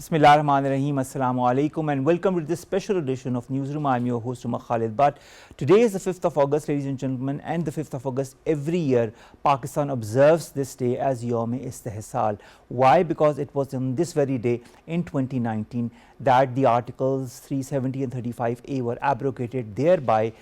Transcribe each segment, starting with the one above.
Bismillahirrahmanirrahim. Assalamu alaikum and welcome to this special edition of Newsroom. I am your host Omar Khalid. But today is the 5th of August, ladies and gentlemen, and the 5th of August every year Pakistan observes this day as Youm-e-Istehsal. Why? Because it was on this very day in 2019 that the Articles 370 and 35A were abrogated, thereby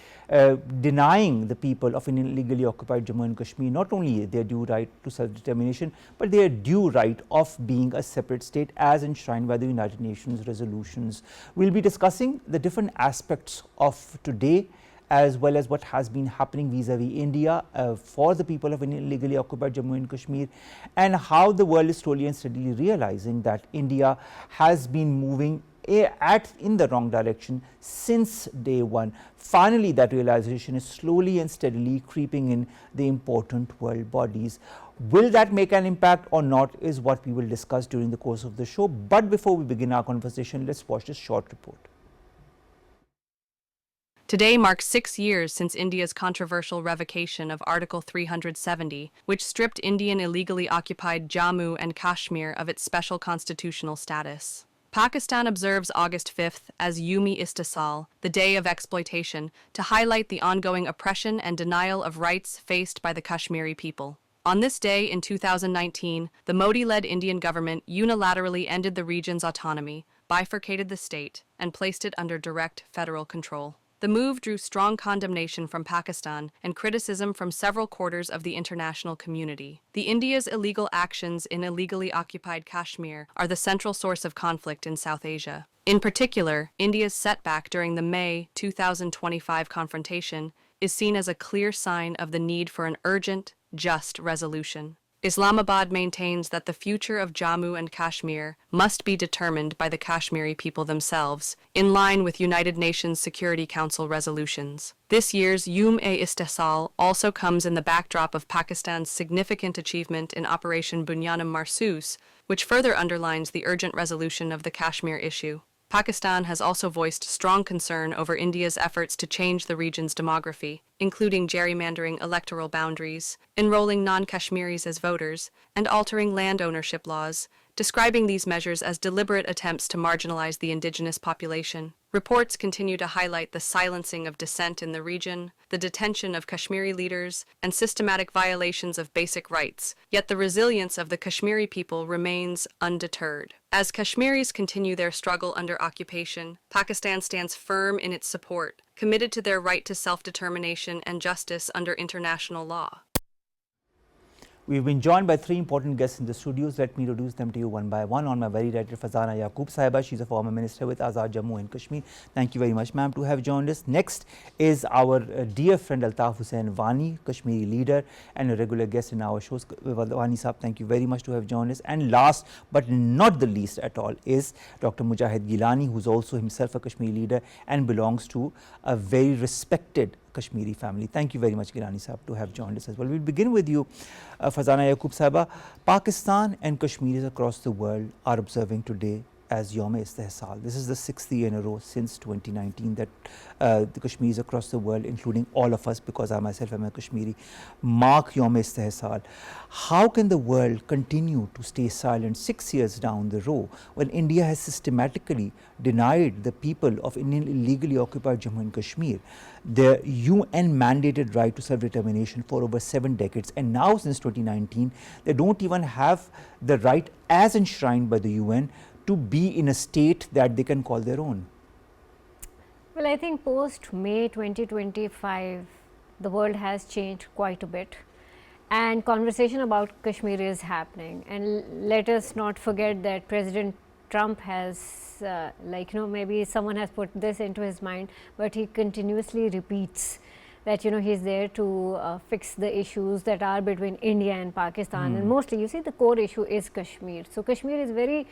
denying the people of Indian illegally occupied Jammu and Kashmir not only their due right to self-determination but their due right of being a separate state as enshrined by the United Nations resolutions. We will be discussing the different aspects of today as well as what has been happening vis-a-vis India for the people of Indian illegally occupied Jammu and Kashmir, and how the world is slowly and steadily realizing that India has been moving in the wrong direction since day one. Finally, that realization is slowly and steadily creeping in the important world bodies. Will that make an impact or not is what we will discuss during the course of the show. But before we begin our conversation, let's watch this short report. Today marks 6 years since India's controversial revocation of Article 370, which stripped Indian illegally occupied Jammu and Kashmir of its special constitutional status. Pakistan observes August 5th as Youm-e-Istehsal, the Day of Exploitation, to highlight the ongoing oppression and denial of rights faced by the Kashmiri people. On this day in 2019, the Modi-led Indian government unilaterally ended the region's autonomy, bifurcated the state, and placed it under direct federal control. The move drew strong condemnation from Pakistan and criticism from several quarters of the international community. India's illegal actions in illegally occupied Kashmir are the central source of conflict in South Asia. In particular, India's setback during the May 2025 confrontation is seen as a clear sign of the need for an urgent, just resolution. Islamabad maintains that the future of Jammu and Kashmir must be determined by the Kashmiri people themselves, in line with United Nations Security Council resolutions. This year's Youm-e-Istehsal also comes in the backdrop of Pakistan's significant achievement in Operation Bunyanam Marsus, which further underlines the urgent resolution of the Kashmir issue. Pakistan has also voiced strong concern over India's efforts to change the region's demography, including gerrymandering electoral boundaries, enrolling non-Kashmiris as voters, and altering land ownership laws, describing these measures as deliberate attempts to marginalize the indigenous population. Reports continue to highlight the silencing of dissent in the region, the detention of Kashmiri leaders, and systematic violations of basic rights, yet the resilience of the Kashmiri people remains undeterred. As Kashmiris continue their struggle under occupation, Pakistan stands firm in its support, committed to their right to self-determination and justice under international law. We've been joined by three important guests in the studios. Let me introduce them to you one by one. On my very right, Farzana Yaqoob Sahiba. She's a former minister with Azad Jammu and Kashmir. Thank you very much, ma'am, to have joined us. Next is our dear friend Altaf Hussain Wani, Kashmiri leader and a regular guest in our shows. Wani Saab, thank you very much to have joined us. And last but not the least at all is Dr. Mujahid Gillani, who's also himself a Kashmiri leader and belongs to a very respected Kashmiri family. Thank you very much, Gillani Saab, to have joined us as well. We'll begin with you, Farzana Yaqoob Sahiba. Pakistan and Kashmiris across the world are observing today as Youm-e-Istehsal. This is the 6th year in a row since 2019 that the Kashmiris across the world, including all of us, because I myself am a Kashmiri, mark Youm-e-Istehsal. How can the world continue to stay silent 6 years down the road when India has systematically denied the people of Indian illegally occupied Jammu and Kashmir the UN mandated right to self-determination for over 7 decades, and now since 2019 they don't even have the right as enshrined by the UN to be in a state that they can call their own? Well, I think post May 2025, the world has changed quite a bit, and conversation about Kashmir is happening. And let us not forget that President Trump has, maybe someone has put this into his mind, but he continuously repeats that he's there to fix the issues that are between India and Pakistan, and mostly you see the core issue is Kashmir. So Kashmir is very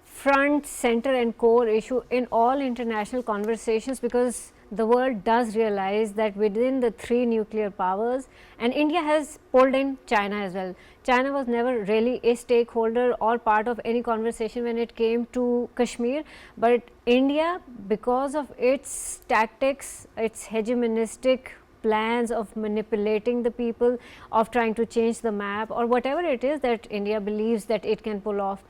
front, center and core issue in all international conversations, because the world does realize that within the 3 nuclear powers, and India has pulled in China as well. China was never really a stakeholder or part of any conversation when it came to Kashmir, but India, because of its tactics, its hegemonistic plans of manipulating the people, of trying to change the map or whatever it is that India believes that it can pull off,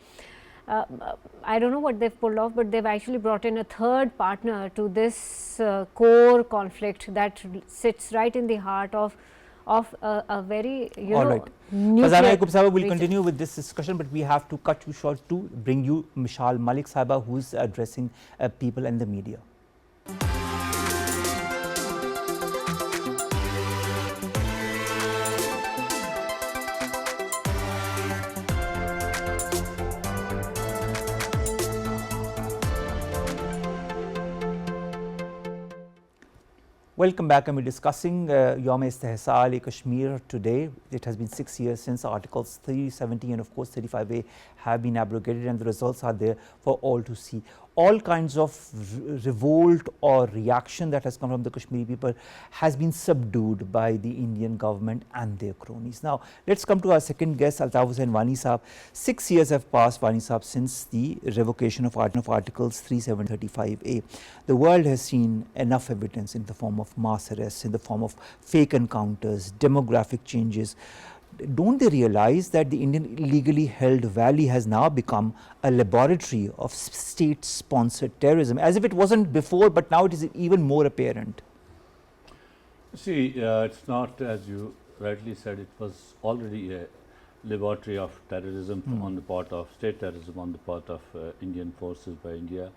I don't know what they've pulled off, but they've actually brought in a third partner to this core conflict that sits right in the heart of a very, you All know, right. nuclear Farzana Yaqoob Sahaba will region. continue with this discussion, but we have to cut you short to bring you Mishal Malik Sahaba, who is addressing people and the media. Welcome back, and we're discussing Youm-e-Istehsal Kashmir today. It has been 6 years since Articles 370 and of course 35A have been abrogated, and the results are there for all to see. All kinds of revolt or reaction that has come from the Kashmiri people has been subdued by the Indian government and their cronies. Now, let's come to our second guest, Altaf and Wani Saab. 6 years have passed, Wani Saab, since the revocation of Articles 335A. The world has seen enough evidence in the form of mass arrests, in the form of fake encounters, demographic changes. Don't they realize that the Indian illegally held valley has now become a laboratory of state-sponsored terrorism, as if it wasn't before, but now it is even more apparent? See, it's not, as you rightly said, it was already a laboratory of terrorism on the part of state terrorism on the part of Indian forces by India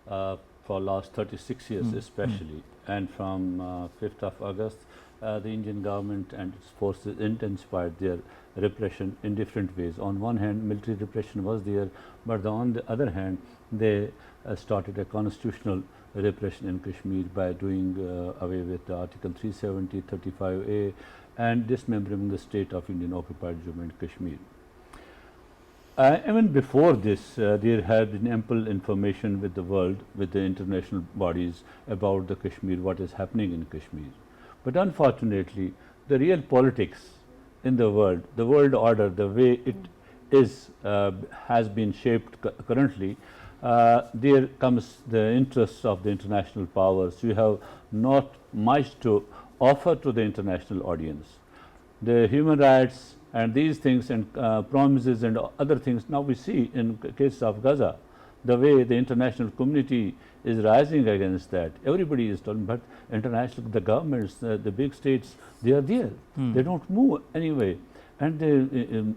for last 36 years especially. And from 5th of August, the Indian government and its forces intensified their repression in different ways. On one hand, military repression was there, but on the other hand, they started a constitutional repression in Kashmir by doing away with Article 370, 35A and dismembering the state of Indian occupied Jammu and Kashmir. Even before this, there had been ample information with the world, with the international bodies about the Kashmir, what is happening in Kashmir. But unfortunately, the real politics in the world order, the way it is, has been shaped currently, there comes the interests of the international powers. You have not much to offer to the international audience. The human rights and these things and promises and other things, now we see in case of Gaza, the way the international community is rising against that. Everybody is talking, but international, the governments, the big states, they are there. They don't move anyway. And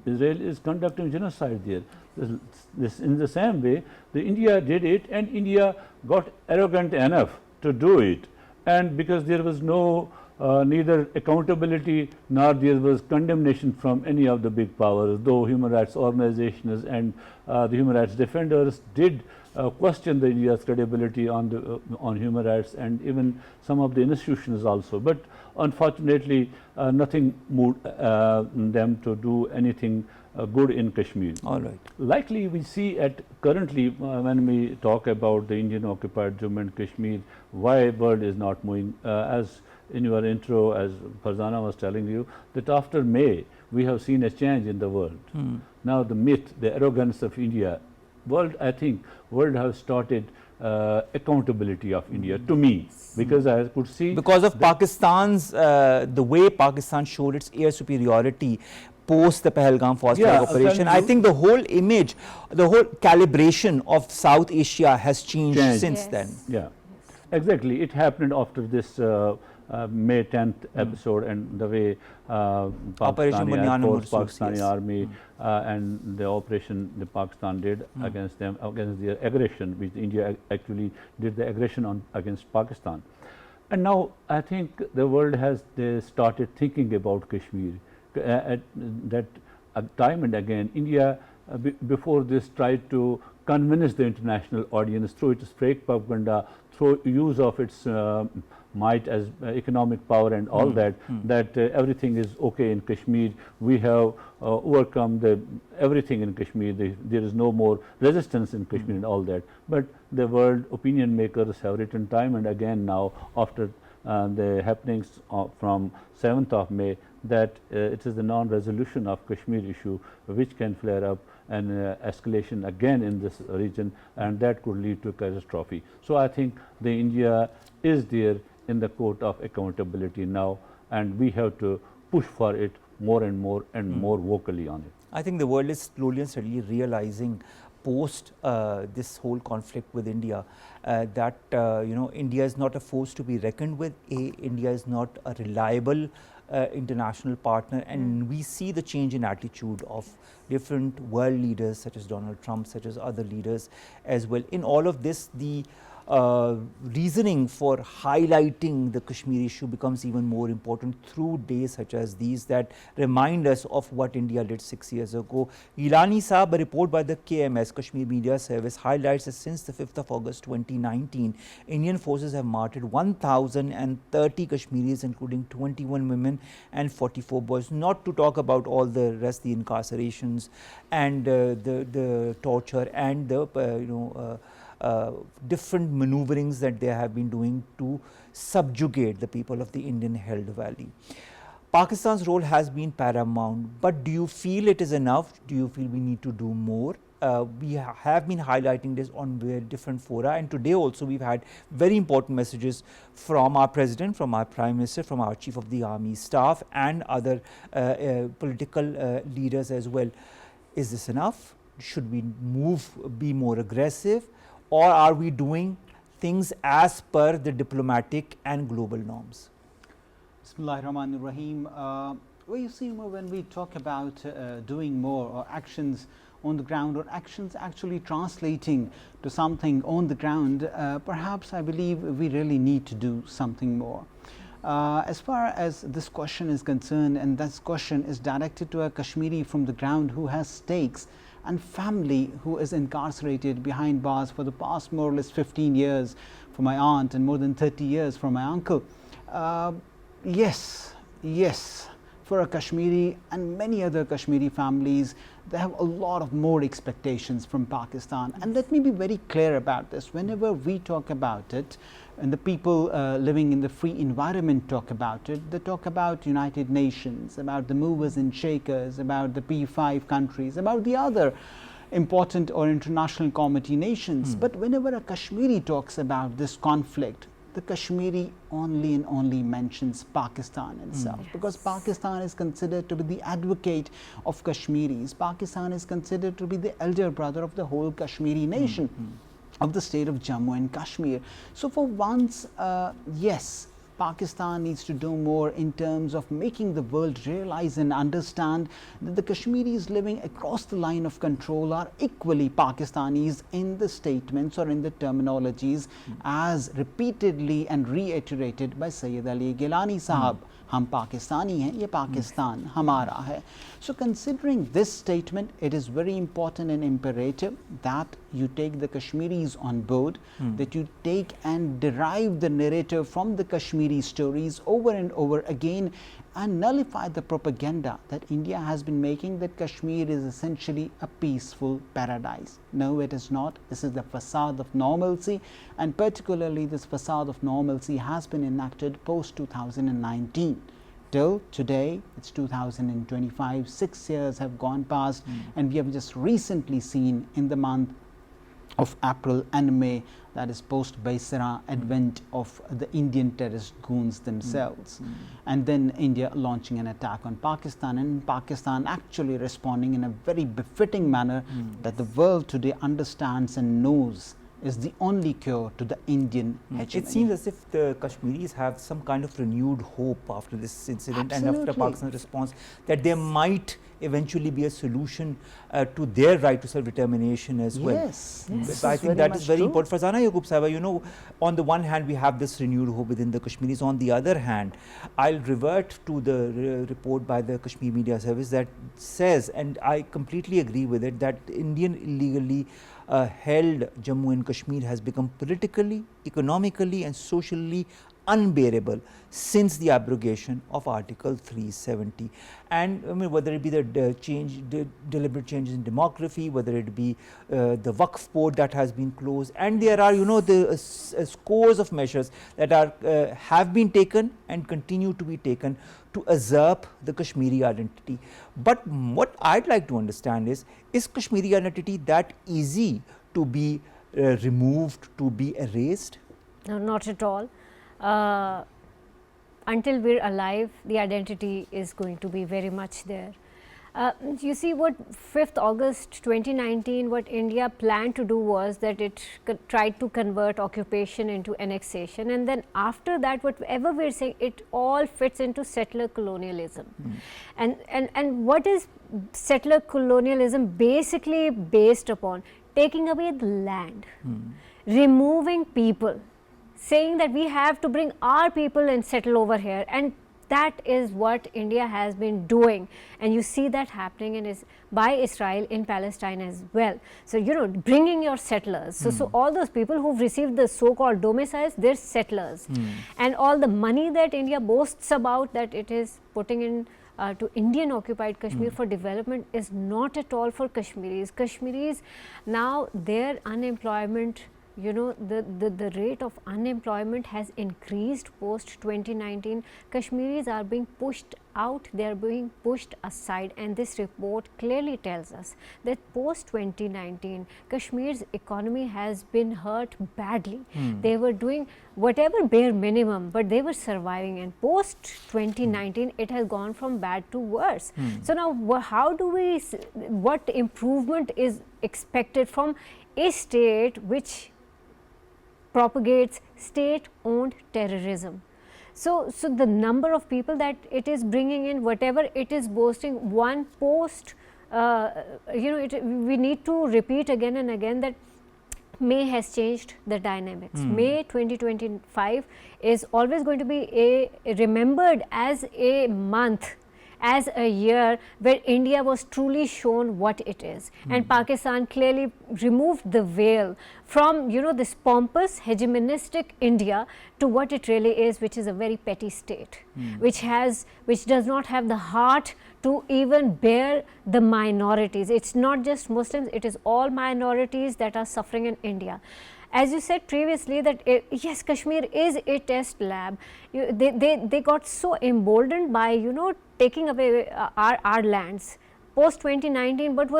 Israel is conducting genocide there. In the same way, the India did it, and India got arrogant enough to do it. And because there was no neither accountability nor there was condemnation from any of the big powers, though human rights organizations and the human rights defenders did question the India's credibility on human rights, and even some of the institutions also. But unfortunately, nothing moved them to do anything good in Kashmir. All right. Likely we see at currently when we talk about the Indian occupied Jammu and Kashmir, why world is not moving, as in your intro, as Farzana was telling you, that after May we have seen a change in the world. Now the myth, the arrogance of India, world, I think world has started accountability of India to me, because I could see because of Pakistan's the way Pakistan showed its air superiority post the Pahalgam force operation. I think the whole image, the whole calibration of South Asia has changed since then. Yeah, exactly. It happened after this May 10th episode, and the way Pakistani army and the operation the Pakistan did against them, against their aggression, which India actually did the aggression against Pakistan. And now I think the world has started thinking about Kashmir. That time and again, India before this tried to convince the international audience through its fake propaganda, through use of its might as economic power and all that, that everything is okay in Kashmir. We have overcome everything in Kashmir. There is no more resistance in Kashmir and all that. But the world opinion makers have written time and again now, after the happenings from 7th of May, that it is the non-resolution of Kashmir issue which can flare up and escalation again in this region, and that could lead to catastrophe. So I think the India is there in the court of accountability now, and we have to push for it more and more and more vocally on it. I think the world is slowly and steadily realizing post this whole conflict with India, that India is not a force to be reckoned with. India is not a reliable international partner, and we see the change in attitude of different world leaders such as Donald Trump, such as other leaders as well. In all of this, the reasoning for highlighting the Kashmir issue becomes even more important through days such as these that remind us of what India did 6 years ago. Gillani Saab, a report by the KMS, Kashmir Media Service, highlights that since the 5th of August 2019, Indian forces have martyred 1,030 Kashmiris, including 21 women and 44 boys, not to talk about all the rest, the incarcerations and the torture and the different maneuverings that they have been doing to subjugate the people of the Indian held valley. Pakistan's role has been paramount, but do you feel it is enough? Do you feel we need to do more? We have been highlighting this on different fora, and today also we've had very important messages from our President, from our Prime Minister, from our Chief of the Army Staff and other political leaders as well. Is this enough? Should we be more aggressive? Or are we doing things as per the diplomatic and global norms? Bismillahirrahmanirrahim. Well, you see, when we talk about doing more or actions on the ground or actions actually translating to something on the ground, perhaps I believe we really need to do something more. As far as this question is concerned, and this question is directed to a Kashmiri from the ground who has stakes and family who is incarcerated behind bars for the past more or less 15 years for my aunt and more than 30 years for my uncle. Yes, for a Kashmiri and many other Kashmiri families, they have a lot of more expectations from Pakistan. And let me be very clear about this. Whenever we talk about it, and the people living in the free environment talk about it, they talk about United Nations, about the movers and shakers, about the P5 countries, about the other important or international committee nations. But whenever a Kashmiri talks about this conflict, the Kashmiri only and only mentions Pakistan itself, because Pakistan is considered to be the advocate of Kashmiris. Pakistan is considered to be the elder brother of the whole Kashmiri nation, of the state of Jammu and Kashmir. So for once, yes, Pakistan needs to do more in terms of making the world realize and understand that the Kashmiris living across the line of control are equally Pakistanis in the statements or in the terminologies as repeatedly and reiterated by Sayyid Ali Gillani Sahab. हम पाकिस्तानी हैं, ये पाकिस्तान हमारा है. So considering this statement, it is very important and imperative that you take the Kashmiris on board, that you take and derive the narrative from the Kashmiri stories over and over again, and nullify the propaganda that India has been making that Kashmir is essentially a peaceful paradise. No, it is not. This is the facade of normalcy, and particularly this facade of normalcy has been enacted post 2019. Till today, it's 2025, 6 years have gone past, and we have just recently seen in the month of April and May, that is post Baisara advent of the Indian terrorist goons themselves, and then India launching an attack on Pakistan, and Pakistan actually responding in a very befitting manner that the world today understands and knows is the only cure to the Indian hegemony. It seems as if the Kashmiris have some kind of renewed hope after this incident. Absolutely. And after Pakistan's response, that there might eventually be a solution to their right to self-determination as well. Yes, But I think that is very important. Farzana Yaqoob Sahaba, you know, on the one hand we have this renewed hope within the Kashmiris. On the other hand, I'll revert to the report by the Kashmir Media Service that says, and I completely agree with it, that Indian illegally held Jammu and Kashmir has become politically, economically and socially unbearable since the abrogation of Article 370. And I mean, whether it be the deliberate changes in demography, whether it be the Waqf board that has been closed, and there are, you know, the scores of measures that are have been taken and continue to be taken to usurp the Kashmiri identity. But what I'd like to understand is Kashmiri identity that easy to be removed, to be erased? No, not at all. Until we're alive, the identity is going to be very much there. You see, what 5th August 2019, what India planned to do was that it tried to convert occupation into annexation, and then after that, whatever we are saying, it all fits into settler colonialism. And what is settler colonialism basically based upon? Taking away the land, removing people, saying that we have to bring our people and settle over here, and that is what India has been doing, and you see that happening by Israel in Palestine as well. So, you know, bringing your settlers. So all those people who've received the so-called domiciles, they're settlers, and all the money that India boasts about that it is putting in to Indian occupied Kashmir for development is not at all for Kashmiris. Kashmiris now, their unemployment, you know, the rate of unemployment has increased post 2019. Kashmiris are being pushed out, they are being pushed aside, and this report clearly tells us that post 2019 Kashmir's economy has been hurt badly. They were doing whatever bare minimum, but they were surviving, and post 2019 it has gone from bad to worse. So now how do we, what improvement is expected from a state which propagates state-owned terrorism? So the number of people that it is bringing in, whatever it is boasting, one post, you know, we need to repeat again and again that May has changed the dynamics. May 2025 is always going to be remembered as a month, as a year where India was truly shown what it is, and Pakistan clearly removed the veil from, you know, this pompous hegemonistic India to what it really is, which is a very petty state, which does not have the heart to even bear the minorities. It's not just Muslims, it is all minorities that are suffering in India. As you said previously that yes, Kashmir is a test lab. They got so emboldened by, you know, taking away our lands. Post 2019, what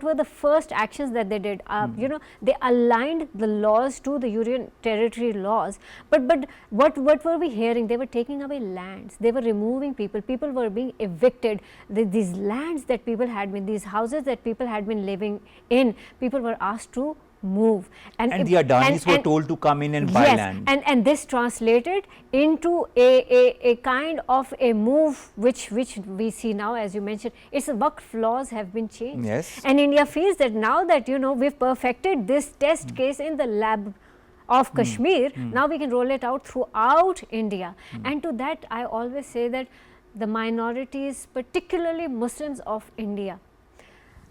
were the first actions that they did? You know, they aligned the laws to the Union Territory laws. But what were we hearing? They were taking away lands. They were removing people. People were being evicted. These lands that people had been, these houses that people had been living in, people were asked to move, and the Adanis were told to come in and buy land. And this translated into a kind of a move which we see now, as you mentioned. It's the Waqf laws have been changed, and India feels that now that, you know, we've perfected this test case in the lab of Kashmir, now we can roll it out throughout India. And to that I always say that the minorities, particularly Muslims of India,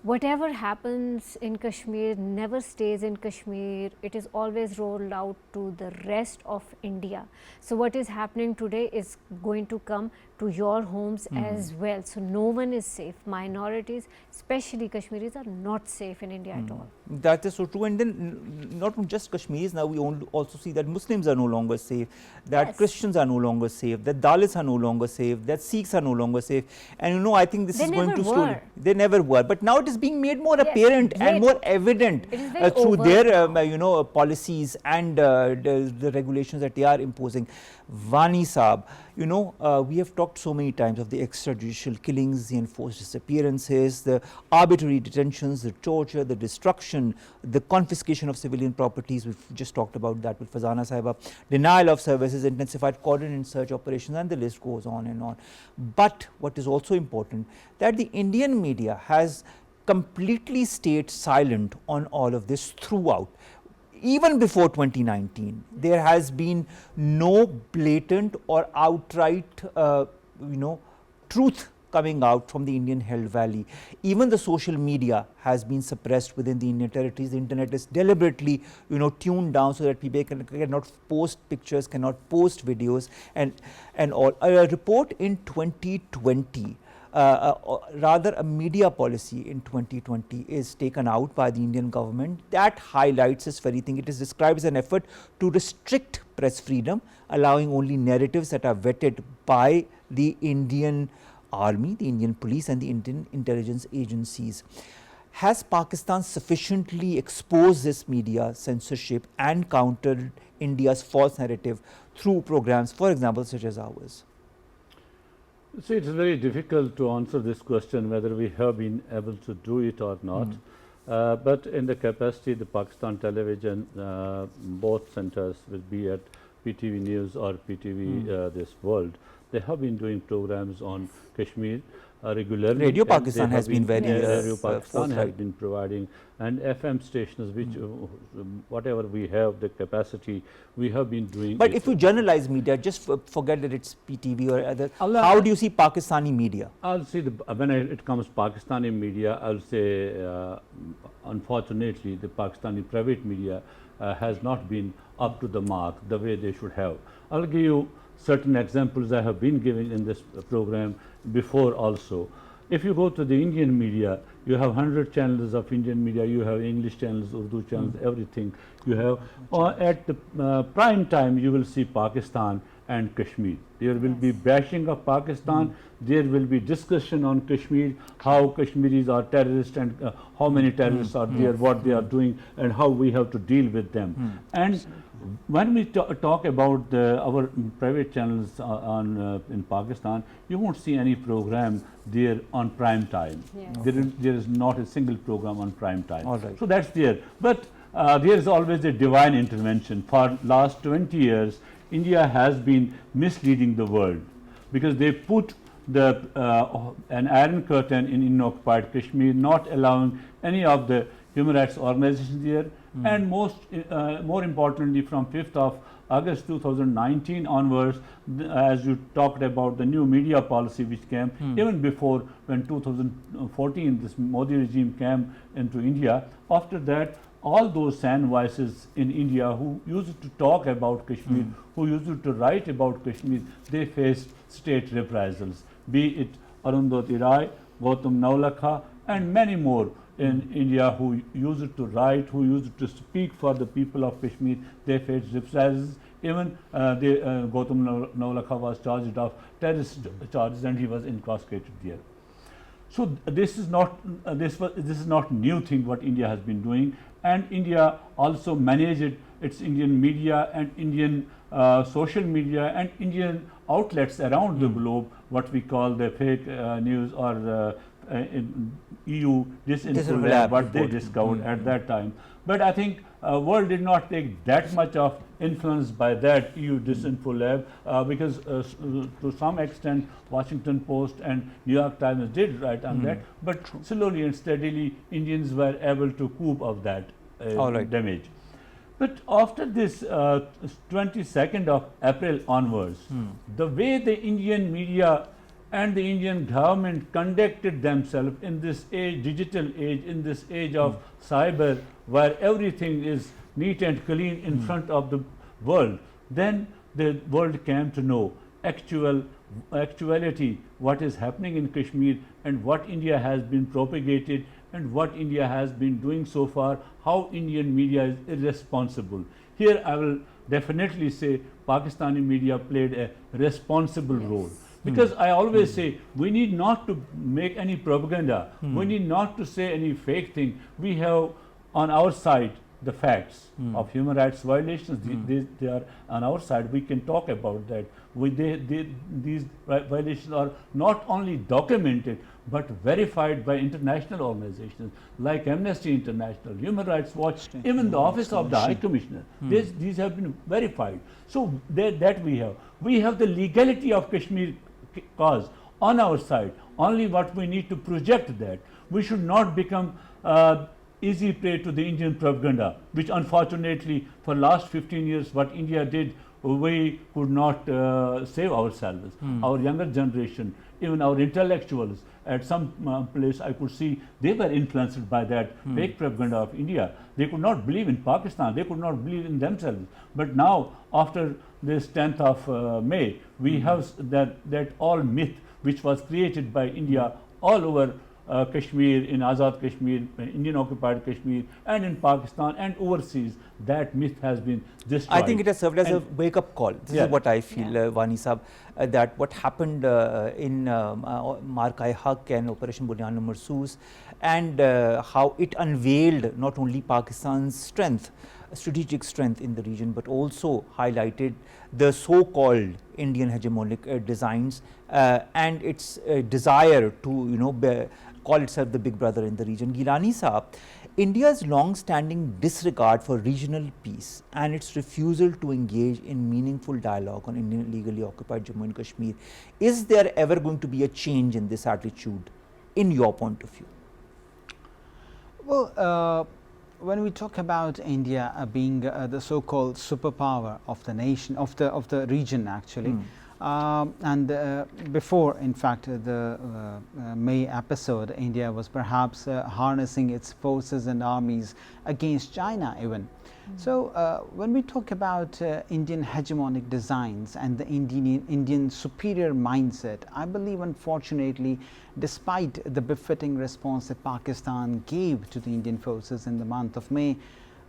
whatever happens in Kashmir never stays in Kashmir, it is always rolled out to the rest of India. So what is happening today is going to come to your homes as well. So no one is safe. Minorities, especially Kashmiris, are not safe in India at all. That is so true. And then not just Kashmiris, now we also see that Muslims are no longer safe, that Christians are no longer safe, that Dalits are no longer safe, that Sikhs are no longer safe. And you know, I think this is going to slowly. They never were. But now it is being made more apparent and more evident through their you know, policies and the regulations that they are imposing. Wani Saab, you know, we have talked so many times of the extrajudicial killings, the enforced disappearances, the arbitrary detentions, the torture, the destruction, the confiscation of civilian properties. We've just talked about that with Farzana Sahiba, denial of services, intensified coordinated search operations, and the list goes on and on. But what is also important, that the Indian media has completely stayed silent on all of this throughout. Even before 2019, there has been no blatant or outright, you know, truth coming out from the Indian held valley. Even the social media has been suppressed within the Indian territories. The internet is deliberately, you know, tuned down so that people cannot post pictures, cannot post videos, and all. A report in 2020. Rather a media policy in 2020 is taken out by the Indian government that highlights this very thing. It is described as an effort to restrict press freedom, allowing only narratives that are vetted by the Indian army, the Indian police, and the Indian intelligence agencies. Has Pakistan sufficiently exposed this media censorship and countered India's false narrative through programs, for example, such as ours? See, it's very difficult to answer this question whether we have been able to do it or not. But in the capacity, the Pakistan television, both centers will be at PTV News or PTV This World. They have been doing programs on Kashmir regularly. Radio and Pakistan they has have been very, Radio Pakistan has forthright. been providing, and FM stations, which whatever we have the capacity, we have been doing. But it. if you generalize media, just forget that it's PTV or other, Allah- how do you see Pakistani media? I'll see when it comes Pakistani media, I'll say unfortunately the Pakistani private media has not been up to the mark the way they should have. I'll give you certain examples I have been giving in this program before also. If you go to the Indian media, you have 100 channels of Indian media, you have English channels, Urdu channels, everything you have. At the prime time, you will see Pakistan and Kashmir. There will be bashing of Pakistan, there will be discussion on Kashmir, how Kashmiris are terrorists and how many terrorists are there, what they are doing and how we have to deal with them. And when we talk about our private channels in Pakistan, you won't see any program there on prime time. Yes. There is not a single program on prime time. All right. So that's there. But there is always a divine intervention. For last 20 years, India has been misleading the world because they put an iron curtain in occupied Kashmir, not allowing any of the human rights organizations there. And more importantly, from 5th of August 2019 onwards, as you talked about the new media policy which came, even before when 2014 this Modi regime came into India, after that all those sand voices in India who used to talk about Kashmir, who used to write about Kashmir, they faced state reprisals, be it Arundhati Rai, Gautam Naulakha and many more in India who used to write, who used to speak for the people of Kashmir, they faced reprisals. Even Gautam Naulakha was charged of terrorist charges and he was incarcerated there. So this is not new thing what India has been doing, and India also managed its Indian media and Indian social media and Indian outlets around the globe, what we call the fake news or EU disinfo lab, what they discovered at that time. But I think world did not take that much of influence by that EU disinfo lab because to some extent Washington Post and New York Times did write on that, but slowly and steadily Indians were able to cope of that damage. But after this 22nd of April onwards, the way the Indian media and the Indian government conducted themselves in this age, digital age, in this age of cyber, where everything is neat and clean in front of the world, then the world came to know actuality, what is happening in Kashmir and what India has been propagated and what India has been doing so far, how Indian media is irresponsible. Here I will definitely say Pakistani media played a responsible role. Because I always say we need not to make any propaganda, we need not to say any fake thing. We have on our side the facts of human rights violations. They are on our side. We can talk about that. These violations are not only documented but verified by international organizations like Amnesty International, Human Rights Watch, even the Office of the High Commissioner. These have been verified. So that we have. We have the legality of Kashmir cause on our side. Only what we need to project that. We should not become easy prey to the Indian propaganda, which unfortunately for last 15 years what India did, we could not save ourselves. Our younger generation, even our intellectuals, at some place I could see they were influenced by that fake propaganda of India. They could not believe in Pakistan, they could not believe in themselves. But now after this 10th of May, we have that all myth which was created by India all over Kashmir, in Azad Kashmir, Indian occupied Kashmir and in Pakistan and overseas, that myth has been destroyed. I think it has served as a wake-up call. This Yeah. is what I feel, Wani Sahab, that what happened in Markai Haq and Operation Bunyan Marsoos, and how it unveiled not only Pakistan's strength, strategic strength in the region, but also highlighted the so-called Indian hegemonic designs and its desire to call itself the big brother in the region. Gillani Sahab, India's long-standing disregard for regional peace and its refusal to engage in meaningful dialogue on Indian illegally occupied Jammu and Kashmir, is there ever going to be a change in this attitude in your point of view? Well, when we talk about India being the so-called superpower of the nation, of the region actually, and before in fact the May episode, India was perhaps harnessing its forces and armies against China even. So when we talk about Indian hegemonic designs and the Indian superior mindset, I believe unfortunately, despite the befitting response that Pakistan gave to the Indian forces in the month of May,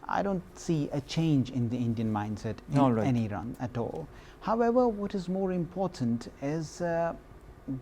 I don't see a change in the Indian mindset in any run at all. However, what is more important is the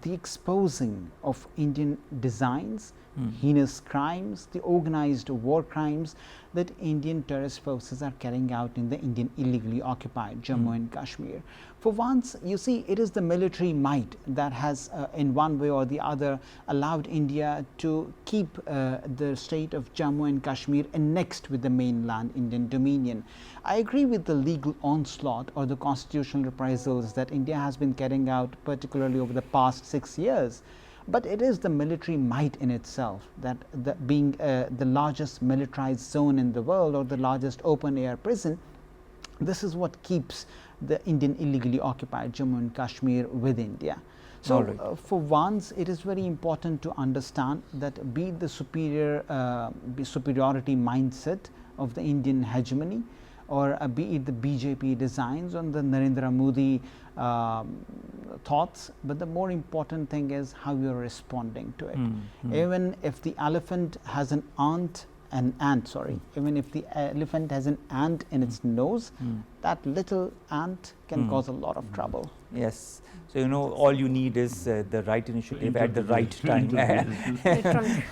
exposing of Indian designs, heinous crimes, the organized war crimes that Indian terrorist forces are carrying out in the Indian illegally occupied Jammu and Kashmir. For once, you see, it is the military might that has in one way or the other allowed India to keep the state of Jammu and Kashmir annexed with the mainland Indian dominion. I agree with the legal onslaught or the constitutional reprisals that India has been carrying out, particularly over the past 6 years. But it is the military might in itself that being the largest militarized zone in the world or the largest open air prison, this is what keeps the Indian illegally occupied Jammu and Kashmir with India. So for once, it is very important to understand that be it the superiority mindset of the Indian hegemony, or be it the BJP designs on the Narendra Modi thoughts, but the more important thing is how you are responding to it. Even if the elephant has an ant, even if the elephant has an ant in its nose, that little ant can cause a lot of trouble. Yes. So, all you need is the right initiative at the right time.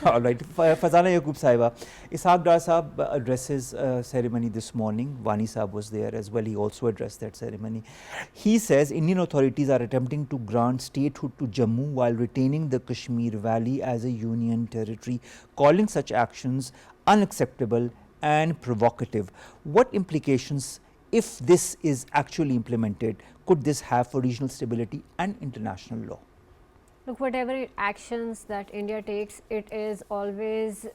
All right. Farzana Yaqoob Sahiba, Ishaq Dar Sahab addresses ceremony this morning. Wani Sahab was there as well. He also addressed that ceremony. He says Indian authorities are attempting to grant statehood to Jammu while retaining the Kashmir Valley as a union territory, calling such actions unacceptable and provocative. What implications, if this is actually implemented, could this have for regional stability and international law? Look, whatever actions that India takes, it is always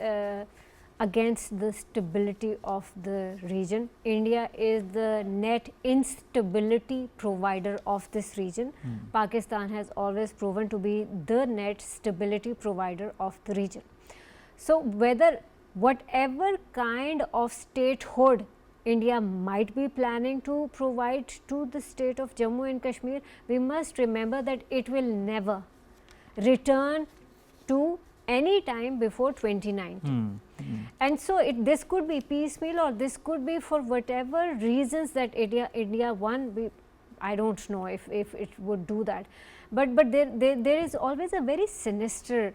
against the stability of the region. India is the net instability provider of this region. Pakistan has always proven to be the net stability provider of the region. So, whatever kind of statehood India might be planning to provide to the state of Jammu and Kashmir, we must remember that it will never return to any time before 2019. And so, this could be piecemeal, or this could be for whatever reasons that India won. I don't know if it would do that, but there is always a very sinister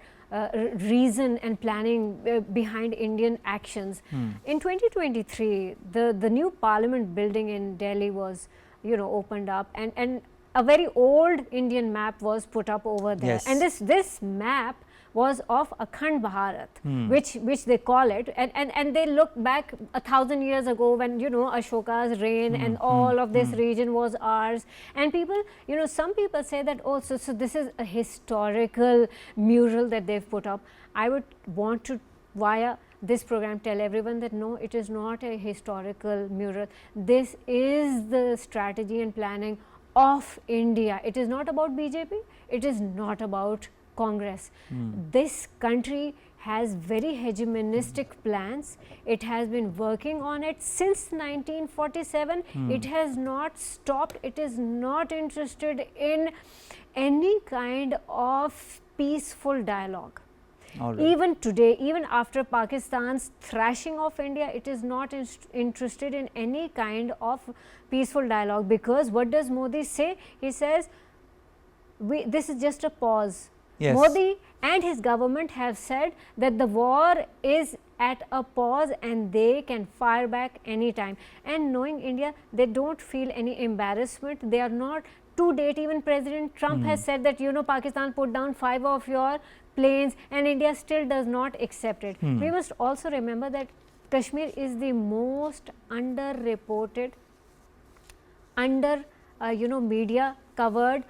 reason and planning behind Indian actions. In 2023, the new Parliament building in Delhi was opened up, and a very old Indian map was put up over there. Yes. And this map was of Akhand Bharat, which they call it, and they look back 1,000 years ago when Ashoka's reign and all of this region was ours, and people some people say that so this is a historical mural that they've put up. I would want to, via this program, tell everyone that no, it is not a historical mural. This is the strategy and planning of India. It is not about BJP, it is not about Congress. This country has very hegemonistic plans. It has been working on it since 1947. It has not stopped. It is not interested in any kind of peaceful dialogue. All right. Even today, even after Pakistan's thrashing of India, it is not interested in any kind of peaceful dialogue, because what does Modi say? He says, this is just a pause. Yes. Modi and his government have said that the war is at a pause and they can fire back anytime. And knowing India, they don't feel any embarrassment. They are not, to date, even President Trump has said that, you know, Pakistan put down 5 of your planes and India still does not accept it. We must also remember that Kashmir is the most underreported, media covered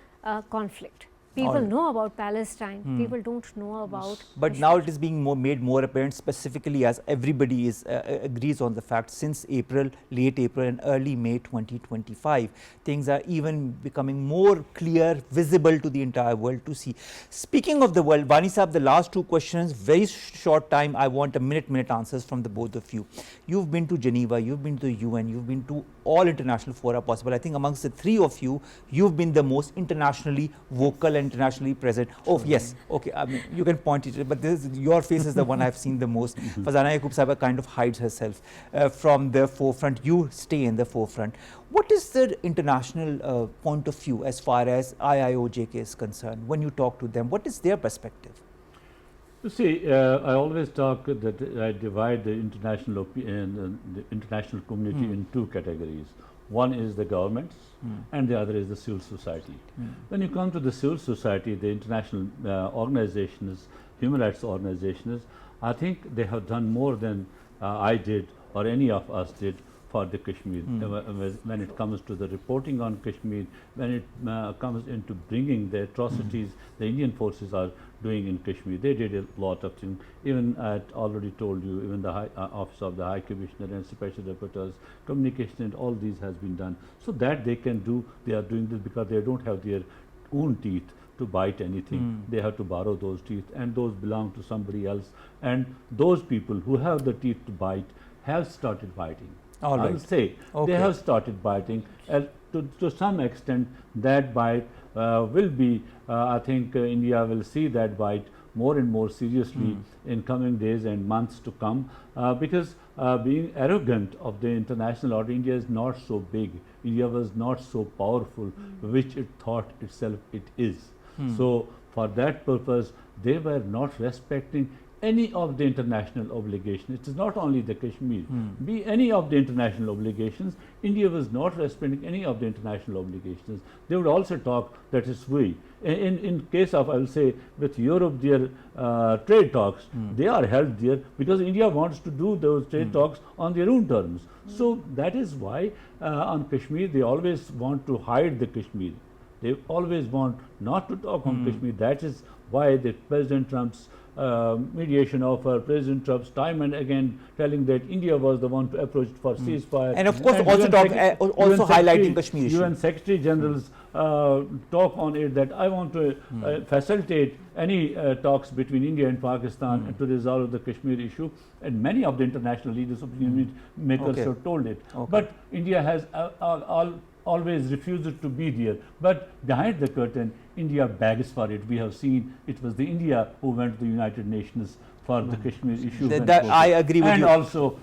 conflict. People know about Palestine, people don't know about But Kashmir. now it is being made more apparent, specifically as everybody is agrees on the fact, since April, late April and early May 2025, things are even becoming more clear, visible to the entire world to see. Speaking of the world, Wani Saab, the last 2 questions, very short time, I want a minute answers from the both of you. You've been to Geneva, you've been to the UN, you've been to all international fora possible. I think amongst the 3 of you, you've been the most internationally vocal and internationally present. Oh yes, okay, I mean, you can point it, but this is, your face is the one I've seen the most. Farzana Yaqoob Sahaba kind of hides herself from the forefront. You stay in the forefront. What is the international point of view as far as IIOJK is concerned? When you talk to them, what is their perspective? You see, I always talk that I divide the international community in 2 categories. One is the governments and the other is the civil society. When you come to the civil society, the international organizations, human rights organizations, I think they have done more than I did or any of us did for the Kashmir. When it comes to the reporting on Kashmir, when it comes into bringing the atrocities the Indian forces are doing in Kashmir, they did a lot of things. Even I had already told you, even the Office of the High Commissioner and Special Rapporteurs, communication and all these has been done. So that they can do, they are doing this because they don't have their own teeth to bite anything. They have to borrow those teeth, and those belong to somebody else. And those people who have the teeth to bite have started biting. All right. I will say they have started biting. To some extent, that bite will be, I think India will see that bite more and more seriously in coming days and months to come, because being arrogant of the international order, India is not so big, India was not so powerful, which it thought itself it is. So for that purpose, they were not respecting any of the international obligations. It is not only the Kashmir, be any of the international obligations. India was not respecting any of the international obligations. They would also talk that is we. In case of, I will say, with Europe, their trade talks, they are held there because India wants to do those trade talks on their own terms. So that is why on Kashmir, they always want to hide the Kashmir. They always want not to talk on Kashmir. That is why the President Trump's mediation offer, President Trump's time and again telling that India was the one to approach for ceasefire. And of course, also highlighting Kashmir issue. UN Secretary General's talk on it that I want to facilitate any talks between India and Pakistan to resolve the Kashmir issue. And many of the international leaders, opinion makers have told it. But India has always refused to be there. But behind the curtain, India begs for it. We have seen it was the India who went to the United Nations for the Kashmir issue. I agree with and you. And also,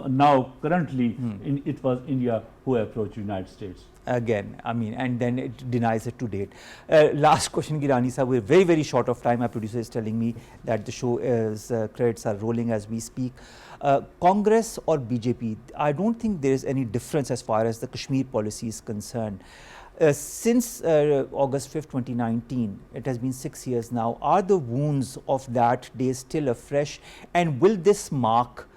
now currently, it was India who approached the United States. Again, I mean, and then it denies it to date. Last question, Gillani sir, we're very, very short of time. Our producer is telling me that the show is, credits are rolling as we speak. Congress or BJP, I don't think there is any difference as far as the Kashmir policy is concerned. Since August 5th, 2019, it has been 6 years now. Are the wounds of that day still afresh? And will this mark,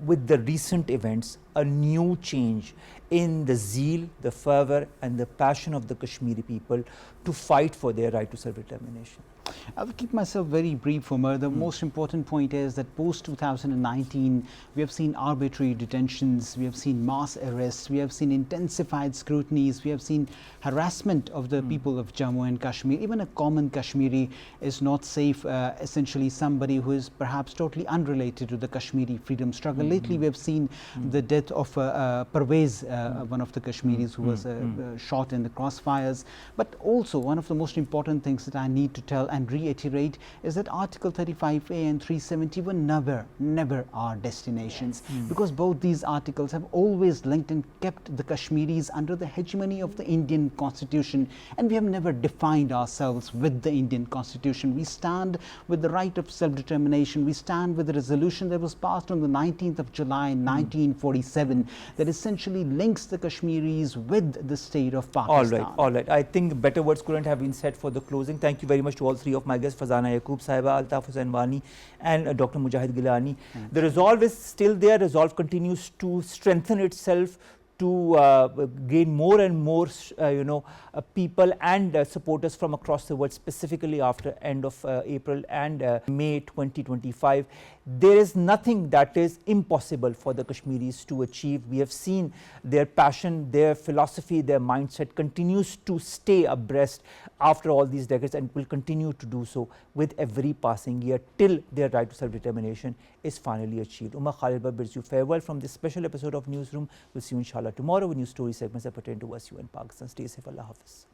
with the recent events, a new change in the zeal, the fervor and the passion of the Kashmiri people to fight for their right to self-determination? I will keep myself very brief, Omar. The most important point is that post 2019, we have seen arbitrary detentions, we have seen mass arrests, we have seen intensified scrutinies, we have seen harassment of the people of Jammu and Kashmir. Even a common Kashmiri is not safe, essentially somebody who is perhaps totally unrelated to the Kashmiri freedom struggle. Lately, we have seen the death of Parvez, one of the Kashmiris who was shot in the crossfires. But also, one of the most important things that I need to tell, and reiterate is that Article 35A and 370 were never our destinations, because both these articles have always linked and kept the Kashmiris under the hegemony of the Indian Constitution, and we have never defined ourselves with the Indian Constitution. We stand with the right of self-determination. We stand with the resolution that was passed on the 19th of July 1947 that essentially links the Kashmiris with the state of Pakistan. All right. I think better words couldn't have been said for the closing. Thank you very much to all three of my guests, Farzana, Yaqoob Sahiba, Altaf, Hussain, Wani, and Dr. Mujahid Gillani. The resolve is still there. Resolve continues to strengthen itself, to gain more and more people and supporters from across the world, specifically after end of April and May 2025. There is nothing that is impossible for the Kashmiris to achieve. We have seen their passion, their philosophy, their mindset continues to stay abreast after all these decades, and will continue to do so with every passing year till their right to self-determination is finally achieved. Omar, Khalid bids you farewell from this special episode of Newsroom. We'll see you inshallah tomorrow with new story segments that pertain to us, you and Pakistan. Stay safe. Allah Hafiz.